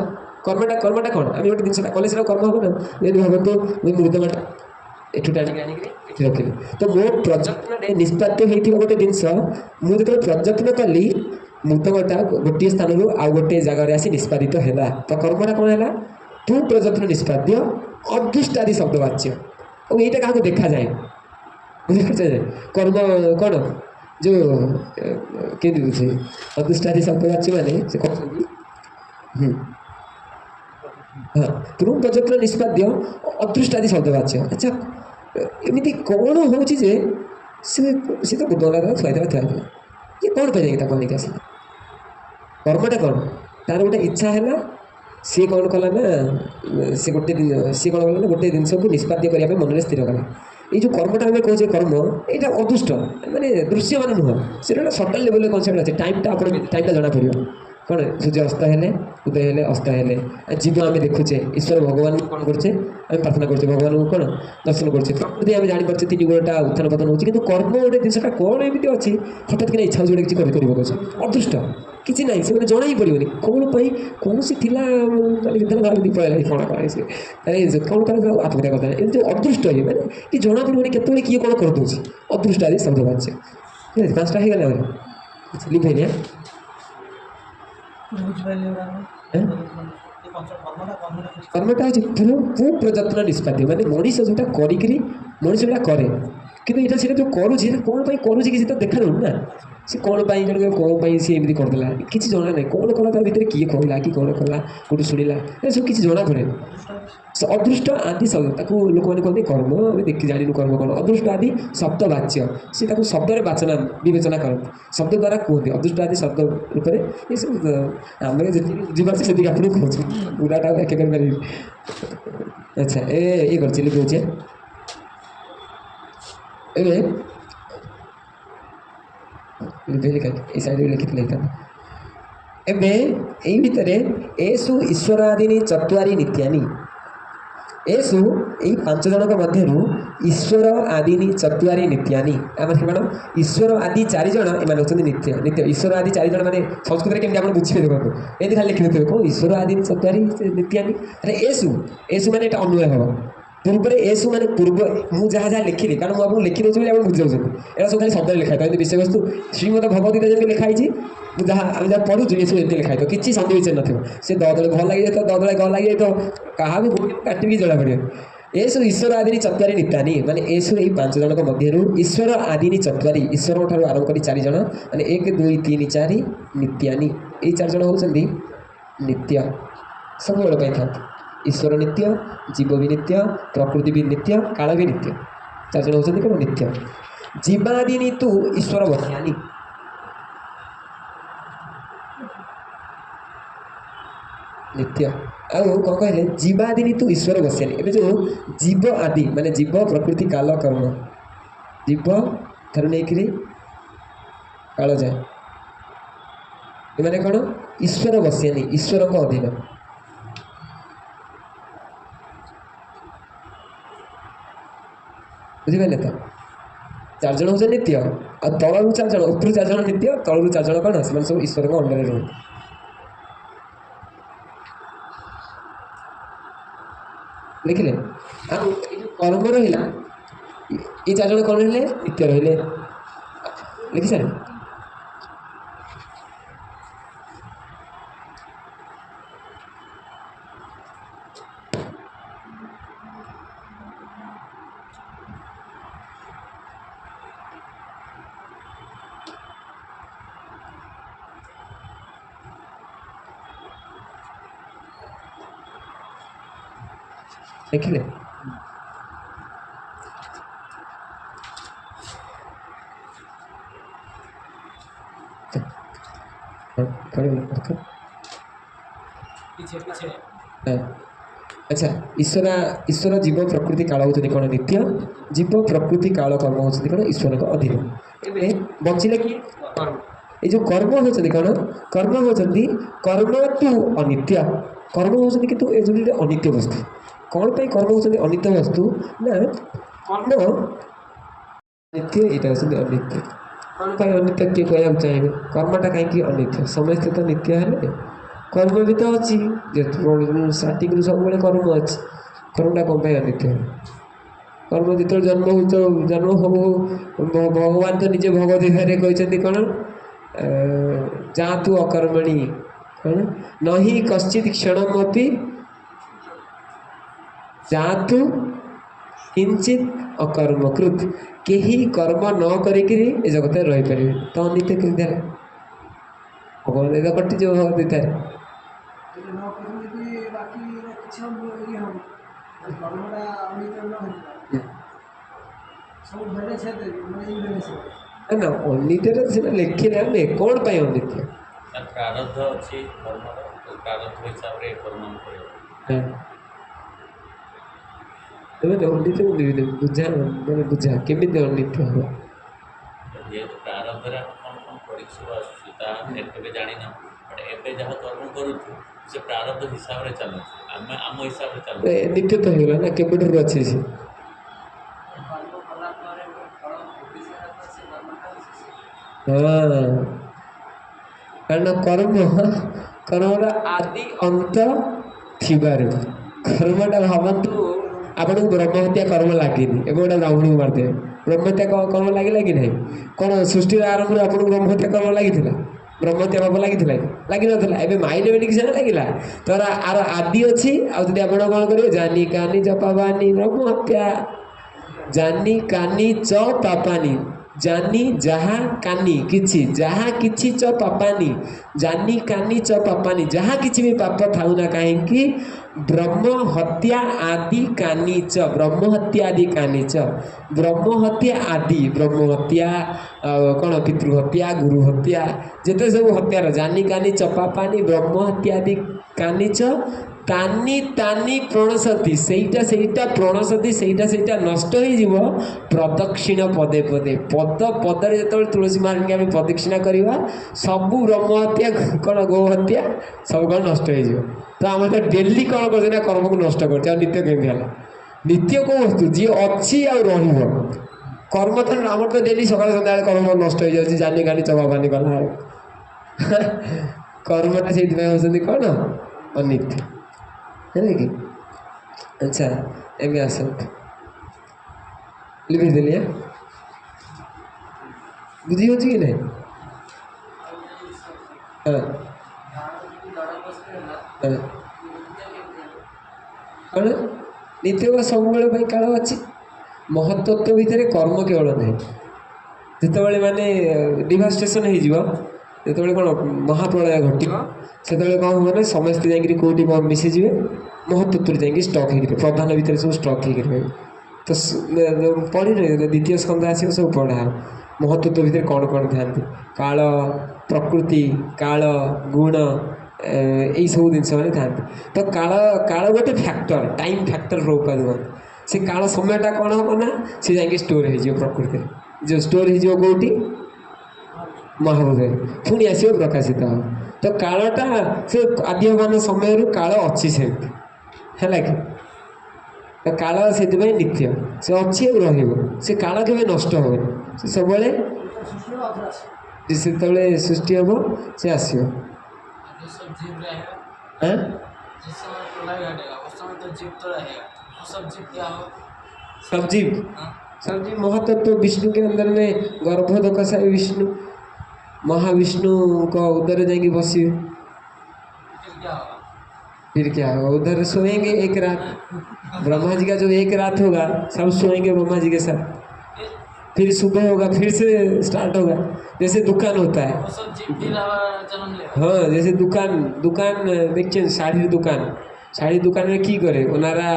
कर्मटा कर्मटा कौन आम गोटे जिनसा कले से कर्म हम ना यदि भावतु मृदंगटा एठू टाणी एठी रखिली तो मो प्रयत्न निष्पाद्य होता गोटे जिनस मुझे प्रयत्न कली ମୃତକଟା ଗୋଟିଏ ସ୍ଥାନରୁ ଆଉ ଗୋଟିଏ ଜାଗାରେ ଆସି ନିଷ୍ପାଦିତ ହେଲା। ତ କର୍ମଟା କ'ଣ ହେଲା? ତୁ ପ୍ରଯତ୍ନ ନିଷ୍ପାଦ୍ୟ ଅଦୃଷ୍ଟାଦି ଶବ୍ଦ ବାଚ୍ୟ। ଆଉ ଏଇଟା କାହାକୁ ଦେଖାଯାଏ, ବୁଝିପାରୁଛ? କର୍ମ କ'ଣ ଯେଉଁ କେମିତି ବୁଝେ? ଅଦୃଷ୍ଟାଦି ଶବ୍ଦ ବାଚ୍ୟ ମାନେ ସେ କହୁଛନ୍ତି ହଁ ତୁ ପ୍ରଯତ୍ନ ନିଷ୍ପାଦ୍ୟ ଅଦୃଷ୍ଟାଦି ଶବ୍ଦ ବାଚ୍ୟ। ଆଚ୍ଛା ଏମିତି କ'ଣ ହେଉଛି ଯେ ସେ ତ ବୁଧବାର ଥୁଆଇଦେଲା ଇଏ କ'ଣ ପାଇଁ ଯାଇକି ତାକୁ ଆଣିକି ଆସିଲା? କର୍ମଟା କ'ଣ? ତାର ଗୋଟେ ଇଚ୍ଛା ହେଲା, ସିଏ କ'ଣ କଲା ନା ସିଏ କ'ଣ କଲା ନା ଗୋଟେ ଜିନିଷକୁ ନିଷ୍ପାଦ୍ୟ କରିବା ପାଇଁ ମନରେ ସ୍ଥିର କଲା। ଏଇ ଯେଉଁ କର୍ମଟା ଆମେ କହୁଛେ କର୍ମ, ଏଇଟା ଅଦୃଷ୍ଟ ମାନେ ଦୃଶ୍ୟମାନ ନୁହଁ, ସେଟା ଗୋଟେ ସଟଲ୍ ଲେଭେଲରେ କନସେପ୍ଟ ଅଛି। ଟାଇମ୍ଟା ଜଣାପଡ଼ିବ। କ'ଣ ସୂର୍ଯ୍ୟ ଅସ୍ତ ହେଲେ ଉଦୟ ହେଲେ ଅସ୍ତ ହେଲେ ଜୀବ ଆମେ ଦେଖୁଛେ, ଈଶ୍ୱର ଭଗବାନଙ୍କୁ କ'ଣ କରୁଛେ? ଆମେ ପ୍ରାର୍ଥନା କରୁଛେ, ଭଗବାନଙ୍କୁ କ'ଣ ଦର୍ଶନ କରୁଛେ। ପ୍ରକୃତି ଆମେ ଜାଣିପାରୁଛେ ତିନି ଗୁଣଟା ଉତ୍ଥାନ ପତନ ହେଉଛି, କିନ୍ତୁ କର୍ମ ଗୋଟେ ଜିନିଷଟା କ'ଣ ଏମିତି ଅଛି ହଠାତ୍ କିନା ଇଚ୍ଛା ହେଉଛି ଗୋଟେ କିଛି କରିପାରିବ କହୁଛି ଅଦୃଷ୍ଟ କିଛି ନାହିଁ, ସେମାନେ ଜଣା ହିଁ ପଡ଼ିବନି କ'ଣ ପାଇଁ କୌଣସି ଥିଲା ଭାବିକି ପଳେଇଲା କ'ଣ କରେ ସେ କ'ଣ କରେ ଆତ୍ମହତ୍ୟା କରିଦେଲା। ଏମିତି ଅଦୃଷ୍ଟ ଇଏ ମାନେ କି ଜଣାପଡ଼ିବନି କେତେବେଳେ କିଏ କ'ଣ କରିଦେଉଛି। ଅଦୃଷ୍ଟ ଆଦି ଶବ୍ଦ ବାହାରିছে। ପାଞ୍ଚଟା ହେଇଗଲା ଆହୁରି ଲିଭେନି କର୍ମଟା ହେଉଛି ପ୍ରଯତ୍ନ ନିଷ୍ପାଦ୍ୟ ମାନେ ମଣିଷ ଯେଉଁଟା କରିକିରି ମଣିଷ ଯେଉଁଟା କରେ, କିନ୍ତୁ ଏଇଟା ସେଇଟା ଯେଉଁ କରୁଛି ସେଇଟା କ'ଣ ପାଇଁ କରୁଛି କି ସେଟା ଦେଖାଯାଉନି ନା। ସେ କ'ଣ ପାଇଁ କ'ଣ ପାଇଁ ସିଏ ଏମିତି କରିଦେଲା କିଛି ଜଣା ନାହିଁ। କ'ଣ କଲା ତା ଭିତରେ କିଏ କହିଲା କି କ'ଣ କଲା କେଉଁଠୁ ଶୁଣିଲା ଏସବୁ କିଛି ଜଣାପଡ଼େନି। ଅଦୃଷ୍ଟ ଆଦି ଶବ୍ଦ ତାକୁ ଲୋକମାନେ କହନ୍ତି କର୍ମ, ଆମେ ଦେଖି ଜାଣିନୁ କର୍ମ କ'ଣ। ଅଦୃଷ୍ଟ ଆଦି ଶବ୍ଦ ବାଚ୍ୟ, ସେ ତାକୁ ଶବ୍ଦରେ ବିବେଚନା କରନ୍ତି, ଶବ୍ଦ ଦ୍ୱାରା କୁହନ୍ତି। ଅଦୃଷ୍ଟ ଆଦି ଶବ୍ଦ ରୂପରେ ଏସବୁ ଆମେ ଯେତିକି ବୁଝିପାରୁଛେ ସେତିକି ଆପଣଙ୍କୁ କହୁଛୁ, ପୁରାଟା ବ୍ୟାଖ୍ୟା କରିପାରିବି। ଆଚ୍ଛା ଇଏ କରୁଛି ଲିଖୁଛେ ଏବେ এই সাইডে লিখিଥିଲେ ଏବେ ଏଇ ଭିତରେ ଏସୁ ଈଶ୍ୱର ଆଦିନି ଚତ୍ୱାରି ନିତ୍ୟାନି। ଏସୁ ଏଇ ପାଞ୍ଚ ଜଣଙ୍କ ମଧ୍ୟରୁ ଈଶ୍ୱର ଆଦିନି ଚତ୍ୱାରି ନିତ୍ୟାନି। ଆମର କ'ଣ ଈଶ୍ୱର ଆଦି ଚାରିଜଣ ଏମାନେ ହେଉଛନ୍ତି ନିତ୍ୟ। ଈଶ୍ୱର ଆଦି ଚାରିଜଣ ମାନେ ସଂସ୍କୃତରେ କେମିତି ଆପଣ ବୁଝିବେ ଦେଖନ୍ତୁ, ଏମିତି ଖାଲି ଲେଖିନଥିବେ କ'ଣ ଈଶ୍ୱର ଆଦିନି ଚତ୍ୱାରି ନିତ୍ୟାନି। ଆରେ ଏସୁ ମାନେ ଏଇଟା ଅନ୍ୱୟ ହେବ ପୂର୍ବରେ ଏସୁ ମାନେ ପୂର୍ବ ମୁଁ ଯାହା ଲେଖିଲି, କାରଣ ମୁଁ ଆପଣଙ୍କୁ ଲେଖିଦେଉଛି ବୋଲି ଆପଣ ବୁଝିଯାଉଛନ୍ତି। ଏଇଟା ସବୁ ଖାଲି ଶବ୍ଦରେ ଲେଖା ହେଇଥାଏ, ବିଷୟବସ୍ତୁ ଶ୍ରୀମଦ ଭଗବଦ୍ଗୀତା ଯେମିତି ଲେଖା ହେଇଛି ଆମେ ଯାହା ପଢ଼ୁଛୁ ଏସବୁ ଏମିତି ଲେଖା ହେଇଥିବ, କିଛି ସନ୍ଦେହ ବିଚାର ନଥିବ। ସେ ଦଳେ ଭଲ ଲାଗିଯାଇଥିବ, ଦଳେ ଗଳ ଲାଗିଯାଇଥିବ, କାହାକୁ କାଟିକି ଜଣାପଡ଼ିବ। ଏସୁ ଈଶ୍ୱର ଆଦିନି ଚତ୍ୱାରି ନିତ୍ୟାନି ମାନେ ଏସୁ ଏଇ ପାଞ୍ଚ ଜଣଙ୍କ ମଧ୍ୟରୁ ଈଶ୍ୱର ଆଦିନି ଚତ୍ୱାରି, ଈଶ୍ୱରଙ୍କ ଠାରୁ ଆରମ୍ଭ କରି ଚାରିଜଣ ମାନେ 1 2 3 4 ନିତ୍ୟାନି। ଏଇ ଚାରିଜଣ ହେଉଛନ୍ତି ନିତ୍ୟ, ସବୁବେଳେ ପାଇଁ ଥାନ୍ତି। ଈଶ୍ୱର ନିତ୍ୟ, ଜୀବ ବି ନିତ୍ୟ, ପ୍ରକୃତି ବି ନିତ୍ୟ, କାଳ ବି ନିତ୍ୟ। ଚାରିଜଣ ହେଉଛନ୍ତି କ'ଣ ନିତ୍ୟ। ଜୀବାଦିନି ତୁ ଈଶ୍ୱର ବସ୍ୟାନି। ନିତ୍ୟ ଆଉ କ'ଣ କହିଲେ ଜୀବାଦିନି ତୁ ଈଶ୍ୱର ବସ୍ୟାନି। ଏବେ ଯେଉଁ ଜୀବ ଆଦି ମାନେ ଜୀବ ପ୍ରକୃତି କାଳ କର୍ମ, ଜୀବ ଠାରୁ ନେଇକରି କାଳ ଯାଏ ଏମାନେ କ'ଣ ଈଶ୍ୱର ବସ୍ୟାନି, ଈଶ୍ୱରଙ୍କ ଅଧୀନ। ବୁଝିପାରିଲେ ତ? ଚାରିଜଣ ହେଉଛନ୍ତି ନିତ୍ୟ, ଆଉ ତଳରୁ ଚାରିଜଣ, ଉପରୁ ଚାରିଜଣ ନିତ୍ୟ, ତଳରୁ ଚାରିଜଣ କ'ଣ ସେମାନେ ସବୁ ଈଶ୍ୱରଙ୍କ ଅଣ୍ଡରରେ ରୁହନ୍ତି। ଦେଖିଲେ? ଆଉ ଏଇ ଯେଉଁ କର୍ମ ରହିଲା, ଏଇ ଚାରିଜଣ କ'ଣ ରହିଲେ? ନିତ୍ୟ ରହିଲେ। ଲେଖି ସାର୍ ଦେଖିଲେ? ଆଚ୍ଛା ଈଶ୍ୱର ଜୀବ ପ୍ରକୃତି କାଳ ହେଉଛନ୍ତି କ'ଣ ନିତ୍ୟ, ଜୀବ ପ୍ରକୃତି କାଳ କର୍ମ ହେଉଛନ୍ତି କ'ଣ ଈଶ୍ୱରଙ୍କ ଅଧୀନ। ଏବେ ବଞ୍ଚିଲେ କି ଏଇ ଯେଉଁ କର୍ମ ହେଉଛନ୍ତି କ'ଣ କର୍ମ ହେଉଛନ୍ତି କର୍ମ ତୁ ଅନିତ୍ୟ। କର୍ମ ହେଉଛନ୍ତି କିନ୍ତୁ ଏ ଯେଉଁ ଅନିତ୍ୟ ବସ୍ତୁ। କ'ଣ ପାଇଁ କର୍ମ ହେଉଛନ୍ତି ଅନିତ୍ୟ ବସ୍ତୁ ନା କର୍ମ ନିତ୍ୟ, ଏଇଟା ହେଉଛନ୍ତି ଅନିତ୍ୟ। କ'ଣ ପାଇଁ ଅନିତ୍ୟ କିଏ କହିବାକୁ ଚାହିଁବେ? କର୍ମଟା କାହିଁକି ଅନିତ୍ୟ? ସମସ୍ତେ ତ ନିତ୍ୟ ହେଲେ କର୍ମ ବି ତ ଅଛି, ଷ୍ଟାର୍ଟିଂରୁ ସବୁବେଳେ କର୍ମ ଅଛି, କର୍ମଟା କ'ଣ ପାଇଁ ଅନିତ୍ୟ? କର୍ମ ଯେତେବେଳେ ଜନ୍ମ ହଉ ଭଗବାନ ତ ନିଜେ ଭଗବତ ଗୀତାରେ କହିଛନ୍ତି କ'ଣ जातु अकर्मणि नहीं कश्चित क्षणमपि जातु किंचित अकर्मकृत केही कर्म न करिकिरी ए जगत रही पारे तो अनित्य कृत्य भगवान एदा कटि जो भगवत ना अनित्य सीना लिखी ना कौन पाई अनित्य प्रारब्ध अच्छी कर्म प्रारब्ध हिसाब से कर्म तेज अनित्य बुझा मैंने बुझा केमी अनित्य हम जेहेतु प्रारब्ध कौन कौन परीक्षा आसुच्छे जानी ना बट एवं जहाँ कर्म करूँ से प्रारब्ध हिसाब से चलु आम आम हिसाब से चलु नित्य तो होगा ना केबुठू अच्छे से हाँ कारण कर्म कर्मर आदि अंत थिबार कर्मटा भावतु आपन ब्रह्म हत्या कर्म लगे गोटे ब्राह्मण को मारदे ब्रह्म हत्या कर्म लगे कि नहीं कौन सृष्टि आरंभ आपको ब्रह्म हत्या कर्म लगी ब्रह्म हत्या पाप लगी ना एवं माइंड में किसी लगे तर आर आदि अच्छी आदि आप कौन करेंगे जानी कानी च पापानी ब्रह्म हत्या जानी कानी च पापानी जानी जहा कानी किछि जहा किछि च पापानी जानी कानी च पापानी जहा किछि भी पाप थाउ ना कहीं ब्रह्म हत्या आदि कानी च ब्रह्म हत्या आदि कानी च ब्रह्म हत्या आदि ब्रह्म हत्या कौन पितृ हत्या गुरु हत्या जिते सब हत्यार जानी कानी च पापानी ब्रह्म हत्या आदि कानी च तानी तानी प्रणसती सेटा प्रणसती सेटा नष्ट हो प्रदक्षिण पदे पदे पद पदे जो तुलसी मार्ग आम प्रदक्षिणा करवा सबू ब्रह्म हत्या कौन गो हत्या सब कौन नष्ट हो तो आम तो डेली कौन कर कर्म को नष्ट कर नित्य केमी है नित्य कौ वस्तु जी अच्छी कर्म तो आम तो डेली सकाल सदा कर्म नष्ट हो जाए जानी गानी चबा पानी गला कर्मटा से कौन अनित्य है कि अच्छा एम आस लिखी देली बुझी हो कि नहीं हाँ कौन नित्य सब काल अच्छी महत्त्व भितर कर्म केवल नहीं जिते माने डिवास्टेशन हो कौन महाप्रलय घट से कौन हो समस्ते जाकि कौटी मिशीजे महत्त्व जाकि स्टक हो प्रधान भितर सब स्टक हो तो पढ़ी द्वितीय स्कंद आस सब पढ़ा महत्त्व भितर कौन कौन था काल प्रकृति काल गुण यही सब जिनस मैंने था तो काल काल गोटे फैक्टर टाइम फैक्टर रोका से काल समयटा कौन हम ना सी जाकि स्टोर हो प्रकृति जो स्टोर हो कौटी महाभूत पुणी आस प्रकाशित हो तो कालटा से आद्यमान समय काल अच्छी से है कि तो काल से नित्य से अच्छी से काल के नष्ट हे से सब जिते सृष्टि हम से आसो सब जीव महत्व विष्णु के अंदर में गर्भोदक विष्णु महाविष्णु को उधर जाएंगे बसिए फिर क्या होगा उधर सोएंगे एक रात ब्रह्मा जी का जो एक रात होगा सब सोएंगे ब्रह्मा जी के साथ फिर सुबह होगा फिर से स्टार्ट होगा जैसे दुकान होता है हाँ जैसे दुकान देखছেন শাড়ির দোকানে কি করে ওনারা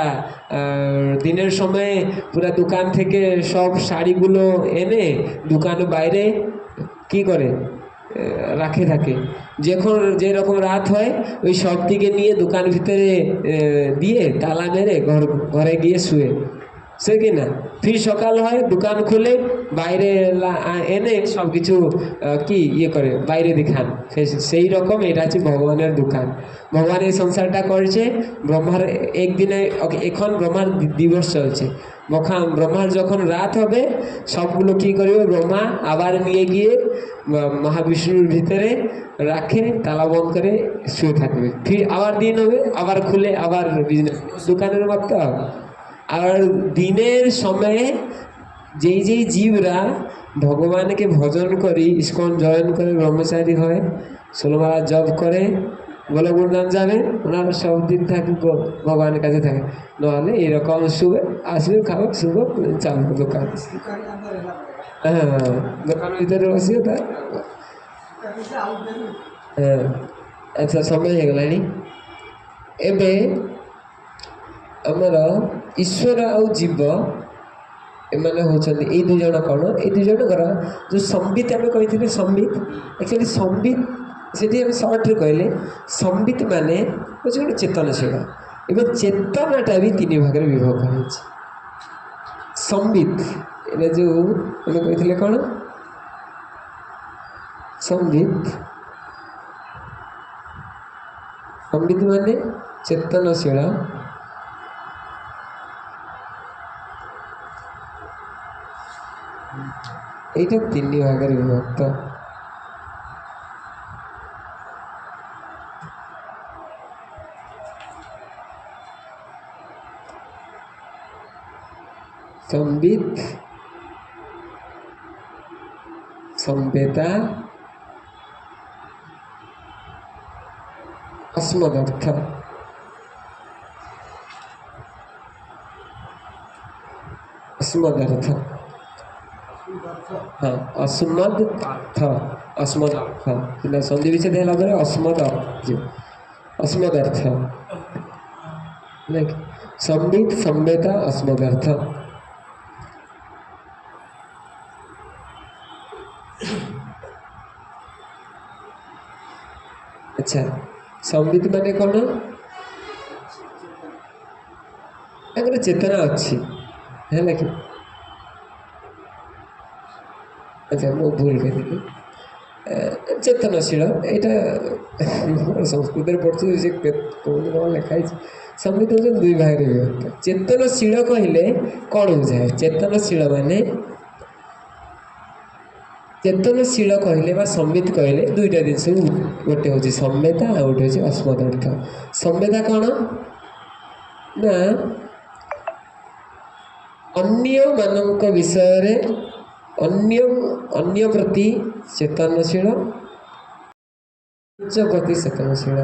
দিনের সময় পুরো দোকান থেকে সব শাড়িগুলো এনে দোকান বাইরে কি করে রাখে থাকে যখন যে রকম রাত হয় ওই সব দিকে নিয়ে দোকান ভিতরে দিয়ে তালা মেরে ঘরে গিয়ে শুয়ে সে কি না फिर सकाल है दुकान खुले বাইরে এনে सब কিছু কি ইয়ে করে বাইরে দেখান সেই রকম এটা হচ্ছে ভগবানের দোকান ভগবান এই সংসারটা করছে ব্রহ্মার একদিনে এখন ব্রহ্মার দিবস চলছে ব্রহ্মার যখন রাত হবে সবগুলো কি করবে ব্রহ্মা আবার নিয়ে গিয়ে মহাবিষ্ণুর ভিতরে রাখে তালা বন্ধ করে শুয়ে থাকবে फिर আবার দিন হবে আবার খুলে আবার বিজনেস দোকানের মতো আর দিনের সময়ে যেই যেই জীবরা ভগবানকে ভজন করি ইস্কন জয়েন করে ব্রহ্মচারী হয় 16 মালা জপ করে বলে গুরুদান যাবে ওনারা সব দিন থাকে ভগবানের কাছে থাকে নাহলে এরকম শুবে আসবে খাবে শুভ চালবে দোকান হ্যাঁ দোকানের ভিতরে বসিয়ে তার হ্যাঁ আচ্ছা ସମୟ ହେଇଗଲାଣି ଏବେ ଆମର ଈଶ୍ୱର ଆଉ ଜୀବ ଏମାନେ ହେଉଛନ୍ତି ଏଇ ଦୁଇ ଜଣ କ'ଣ ଏଇ ଦୁଇ ଜଣଙ୍କର ଯେଉଁ ସମ୍ବିତ ଆମେ କହିଥିଲେ ସମ୍ବିତ ଆକ୍ଚୁଆଲି ସମ୍ବିତ ସେଠି ଆମେ ସର୍ଟରେ କହିଲେ ସମ୍ବିତ ମାନେ ହେଉଛି ଗୋଟେ ଚେତନଶୀଳ ଏବେ ଚେତନାଟା ବି 3 ଭାଗରେ ବିଭକ୍ତ ହୋଇଛି ସମ୍ବିତ ଏଇଟା ଯେଉଁ ଆମେ କହିଥିଲେ କ'ଣ ସମ୍ବିତ ସମ୍ବିତ ମାନେ ଚେତନଶୀଳ এইটা 3 ভাগের বিভক্ত সম্বিত সম্বেতা अस्मदर्थ अस्मदर्थ हाँ अस्मद अर्थ अस्मद अर्थ એટલે સંધિ વિશે ધ્યાન આપો अस्मद अर्थ अस्मद अर्थ लाइक संबित संवेता अस्मद अर्थ अच्छा संबित माने कौन अगर चेतना अच्छी है लेकिन अच्छा मो भूल कर चेतनशील यहाँ संस्कृत पढ़ी से कौन कौन लिखाई संबित हो 2 भाग विभक्त चेतनशील कहले कौन हो जाए चेतनशील माने चेतनशील कहले बा संबित कहले 2टा जिनस गोटे हूँ संवेदा आ गोटे हूँ अस्मद अर्थ संवेदा कौन ना अन्य मानक विषय अन्य प्रति चेतनशील निज प्रति चेतनशील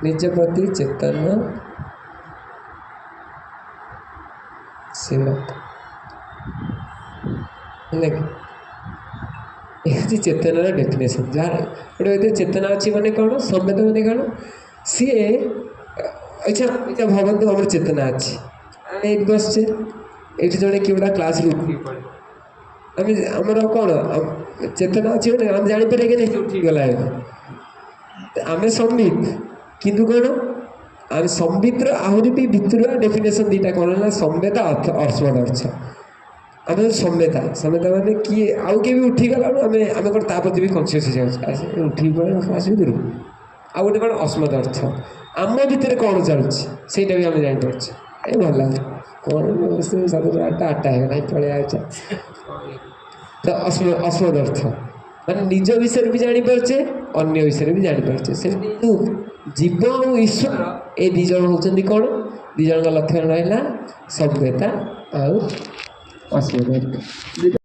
निज प्रति चेतनशील ये चेतनार डेफिनेशन जहाँ गोटे चेतना अच्छी माने कौन संवेद माने कौन सी अच्छा अच्छा भावतु आम चेतना अच्छी आम बसचे ये जड़े किए क्लास उठी पड़े आमर कौन चेतना अच्छी मैंने आम जापर कि नहीं उठीगला आम संबित किंतु कौन आम संबितर आहरी भी भितरुआ डेफिनेशन 2टा कौन है संवेद अर्थ अस्मद अर्थ आम संवेदा संवेदा मैंने किए आउ किए भी उठीगला आम आम कौन प्रति भी कनसीयस हो जाए उठी पड़े क्लास भर आ गए कौन अस्मद अर्थ आम भितर कौन चलुच्छी भी आम जापर ये भल लगे कौन सब 8टा है पड़े तो अस्मद अर्थ मैंने निज विषय भी जापे अन्य विषय भी जापे से जीव और ईश्वर ये 2 जन होती कौन 2 जन लक्षण रहा संवेदा और अस्मद अर्थ